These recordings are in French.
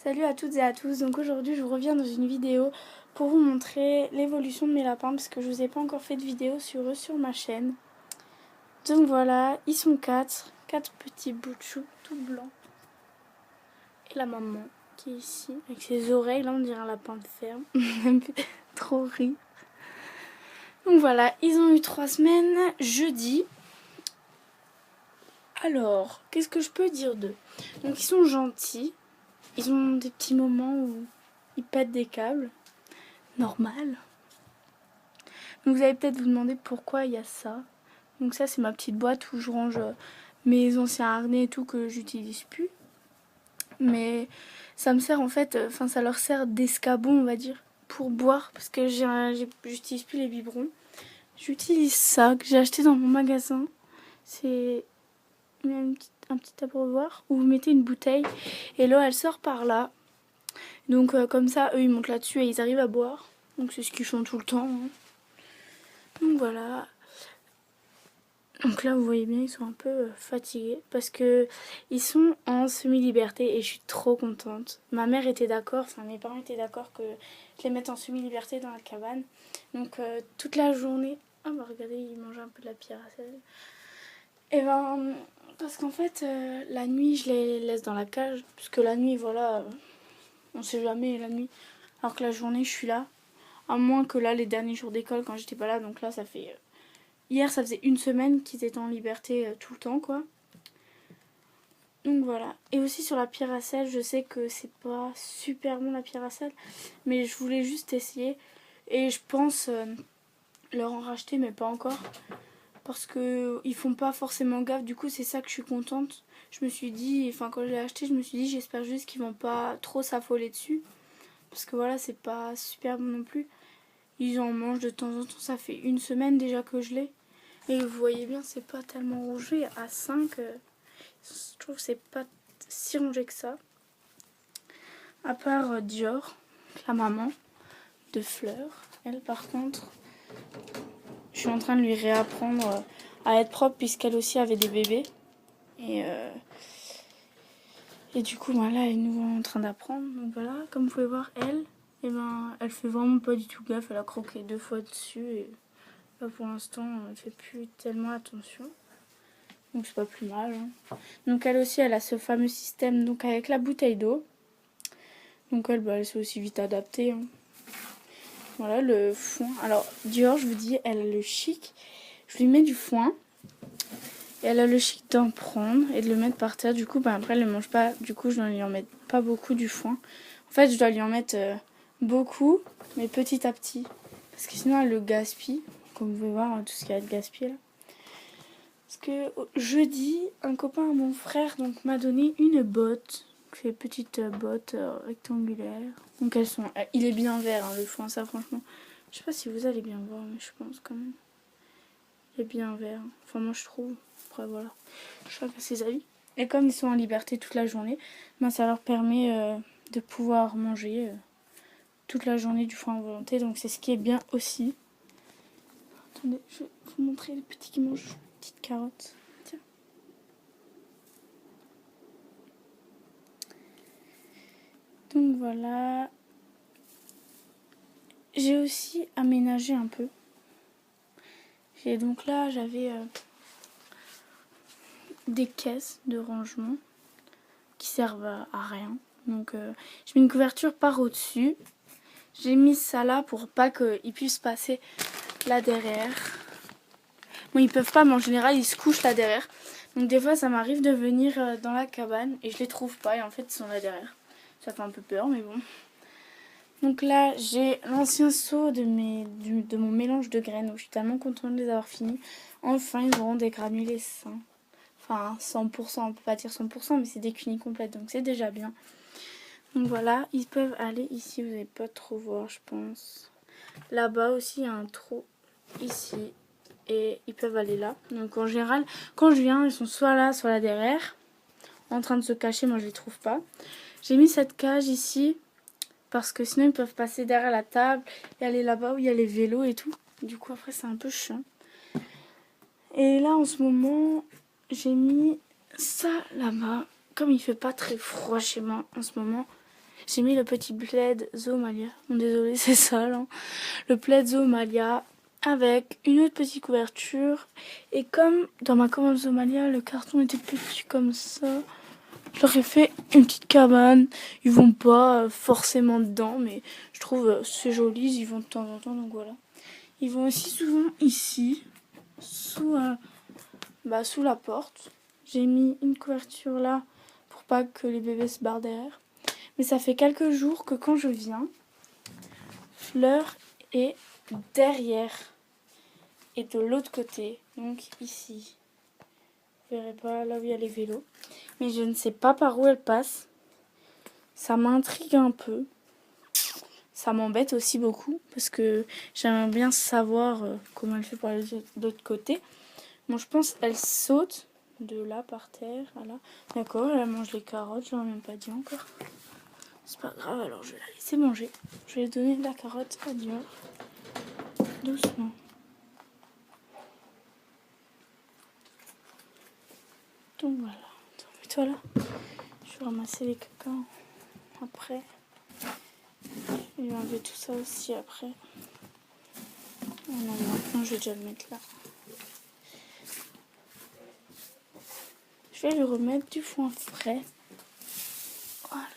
Salut à toutes et à tous, donc aujourd'hui je vous reviens dans une vidéo pour vous montrer l'évolution de mes lapins parce que je vous ai pas encore fait de vidéo sur eux sur ma chaîne. Donc voilà, ils sont quatre petits bouts de chou tout blancs. Et la maman qui est ici avec ses oreilles, là on dirait un lapin de ferme, trop rire. Donc voilà, ils ont eu 3 semaines jeudi. Alors, qu'est-ce que je peux dire d'eux? Donc ils sont gentils, ils ont des petits moments où ils pètent des câbles. Normal. Donc vous allez peut-être vous demander pourquoi il y a ça. Donc ça c'est ma petite boîte où je range mes anciens harnais et tout que j'utilise plus. Mais ça me sert en fait, ça leur sert d'escabeau on va dire pour boire parce que j'utilise plus les biberons. J'utilise ça que j'ai acheté dans mon magasin. C'est un petit abreuvoir où vous mettez une bouteille et l'eau elle sort par là. Donc comme ça eux ils montent là-dessus et ils arrivent à boire. Donc c'est ce qu'ils font tout le temps. Hein. Donc voilà. Donc là vous voyez bien ils sont un peu fatigués parce que ils sont en semi-liberté et je suis trop contente. Ma mère était d'accord, enfin mes parents étaient d'accord que je les mette en semi-liberté dans la cabane. Donc toute la journée... Ah bah regardez ils mangent un peu de la pierre à sel. Et ben parce qu'en fait la nuit je les laisse dans la cage. Parce que la nuit voilà on sait jamais la nuit. Alors que la journée je suis là. À moins que là les derniers jours d'école quand j'étais pas là. Donc là ça fait... Hier, ça faisait 1 semaine qu'ils étaient en liberté tout le temps, quoi. Donc voilà. Et aussi sur la pierre à sel, je sais que c'est pas super bon la pierre à sel, mais je voulais juste essayer. Et je pense leur en racheter, mais pas encore. Parce que ils font pas forcément gaffe, du coup c'est ça que je suis contente. Je me suis dit, enfin quand je l'ai acheté, je me suis dit j'espère juste qu'ils vont pas trop s'affoler dessus. Parce que voilà, c'est pas super bon non plus. Ils en mangent de temps en temps, ça fait 1 semaine déjà que je l'ai. Et vous voyez bien, c'est pas tellement rongé. À 5, je trouve que c'est pas si rongé que ça. À part Dior, la maman de Fleur. Elle, par contre, je suis en train de lui réapprendre à être propre puisqu'elle aussi avait des bébés. Et du coup, là, elle est nouveau en train d'apprendre. Donc voilà, comme vous pouvez voir, elle, elle fait vraiment pas du tout gaffe. Elle a croqué 2 fois dessus. Et là, pour l'instant, elle fait plus tellement attention. Donc c'est pas plus mal. Hein. Donc elle aussi, elle a ce fameux système donc avec la bouteille d'eau. Donc elle s'est aussi vite adaptée. Hein. Voilà le foin. Alors Dior, je vous dis, elle a le chic. Je lui mets du foin. Et elle a le chic d'en prendre et de le mettre par terre. Du coup, après, elle ne mange pas. Du coup, je dois lui en mettre pas beaucoup du foin. En fait, je dois lui en mettre beaucoup, mais petit à petit. Parce que sinon, elle le gaspille. Comme vous pouvez voir, tout ce qui a être gaspillé là. Parce que jeudi, un copain à mon frère m'a donné une botte. C'est une petite botte rectangulaire. Donc elles sont... Il est bien vert hein, le foin, ça franchement. Je sais pas si vous allez bien voir, mais je pense quand même. Il est bien vert. Enfin moi je trouve. Après voilà. Chacun ses avis. Et comme ils sont en liberté toute la journée, ça leur permet de pouvoir manger toute la journée du foin à volonté. Donc c'est ce qui est bien aussi. Attendez, je vais vous montrer les petits qui mangent une petite carotte. Tiens. Donc voilà. J'ai aussi aménagé un peu. Et donc là, j'avais des caisses de rangement qui servent à rien. Donc je mets une couverture par au-dessus. J'ai mis ça là pour pas qu'ils puissent passer là derrière. Bon, ils peuvent pas, mais en général, ils se couchent là derrière. Donc des fois, ça m'arrive de venir dans la cabane et je les trouve pas. Et en fait, ils sont là derrière. Ça fait un peu peur, mais bon. Donc là, j'ai l'ancien seau de mon mélange de graines. Je suis tellement contente de les avoir finis. Enfin, ils auront des granulés sains. Enfin, 100%, on peut pas dire 100%, mais c'est des cunis complètes, donc c'est déjà bien. Donc voilà, ils peuvent aller ici, vous n'allez pas trop voir, je pense. Là-bas aussi, il y a un trou ici. Et ils peuvent aller là. Donc en général, quand je viens, ils sont soit là derrière. En train de se cacher, moi je les trouve pas. J'ai mis cette cage ici. Parce que sinon ils peuvent passer derrière la table et aller là-bas où il y a les vélos et tout. Du coup après c'est un peu chiant. Et là en ce moment j'ai mis ça là-bas. Comme il fait pas très froid chez moi en ce moment, J'ai mis le petit plaid Zoomalia. Bon, désolé, c'est sale. Hein. Le plaid Zoomalia avec une autre petite couverture. Et comme dans ma commande Zoomalia, le carton était petit comme ça, je leur ai fait une petite cabane. Ils vont pas forcément dedans, mais je trouve c'est joli. Ils vont de temps en temps, donc voilà. Ils vont aussi souvent ici, sous la porte. J'ai mis une couverture là pour pas que les bébés se barrent derrière. Mais ça fait quelques jours que quand je viens, Fleur est derrière et de l'autre côté, donc ici. Vous verrez pas là où il y a les vélos. Mais je ne sais pas par où elle passe. Ça m'intrigue un peu. Ça m'embête aussi beaucoup parce que j'aimerais bien savoir comment elle fait pour aller de l'autre côté. Bon, je pense qu'elle saute de là par terre. Voilà. D'accord, elle mange les carottes, je ne l'ai même pas dit encore. C'est pas grave, alors je vais la laisser manger. Je vais donner de la carotte à Dior. Doucement. Donc voilà. Attends, mets-toi là. Je vais ramasser les caca après. Je vais enlever tout ça aussi après. Oh non, maintenant je vais déjà le mettre là. Je vais lui remettre du foin frais. Voilà.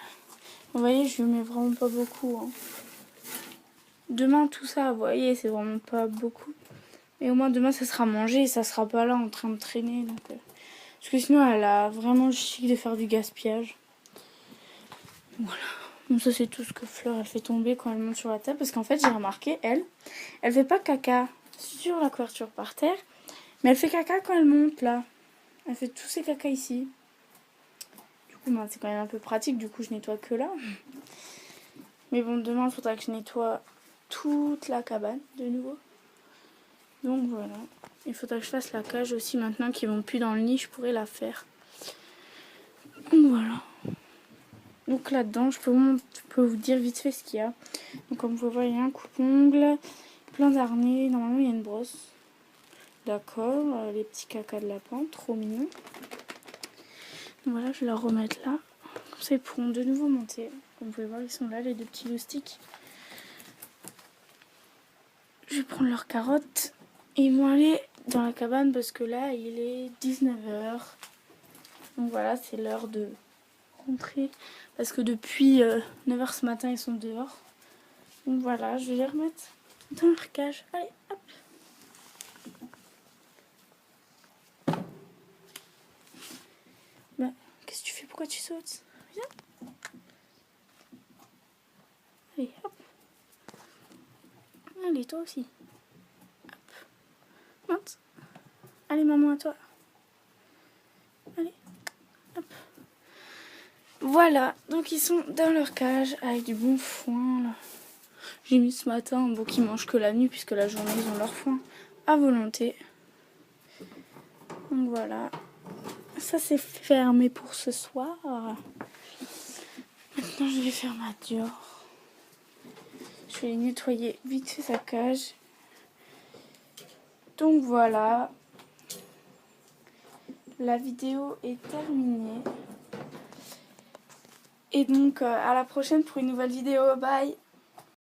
Vous voyez, je lui mets vraiment pas beaucoup. Hein. Demain, tout ça, vous voyez, c'est vraiment pas beaucoup. Et au moins, demain, ça sera mangé et ça sera pas là en train de traîner. Donc, parce que sinon, elle a vraiment le chic de faire du gaspillage. Voilà. Donc ça, c'est tout ce que Fleur, elle fait tomber quand elle monte sur la table. Parce qu'en fait, j'ai remarqué, elle fait pas caca sur la couverture par terre. Mais elle fait caca quand elle monte là. Elle fait tous ses caca ici. Du coup, c'est quand même un peu pratique. Du coup, je nettoie que là. Mais bon, demain, il faudra que je nettoie toute la cabane de nouveau. Donc voilà. Il faudra que je fasse la cage aussi maintenant qu'ils vont plus dans le nid. Je pourrais la faire. Donc voilà. Donc là-dedans, je peux vous dire vite fait ce qu'il y a. Donc comme vous voyez, il y a un coupe-ongle, plein d'harnais. Normalement, il y a une brosse. D'accord. Les petits cacas de lapin, trop mignons. Voilà, je vais la remettre là. Comme ça, ils pourront de nouveau monter. Comme vous pouvez voir, ils sont là, les deux petits loustiques. Je vais prendre leurs carottes. Et ils vont aller dans la cabane parce que là, il est 19h. Donc voilà, c'est l'heure de rentrer. Parce que depuis 9h ce matin, ils sont dehors. Donc voilà, je vais les remettre dans leur cage. Allez, hop. Bah, qu'est-ce que tu fais? Pourquoi tu sautes? Viens. Allez, hop. Allez, toi aussi. Hop. Monte. Allez, maman, à toi. Allez, hop. Voilà, donc ils sont dans leur cage avec du bon foin. Là. J'ai mis ce matin, bon, qu'ils mangent que la nuit puisque la journée ils ont leur foin à volonté. Donc voilà, ça c'est fermé pour ce soir. Maintenant je vais faire ma Dior. Je vais nettoyer vite fait sa cage. Donc voilà, la vidéo est terminée. Et donc à la prochaine pour une nouvelle vidéo. Bye!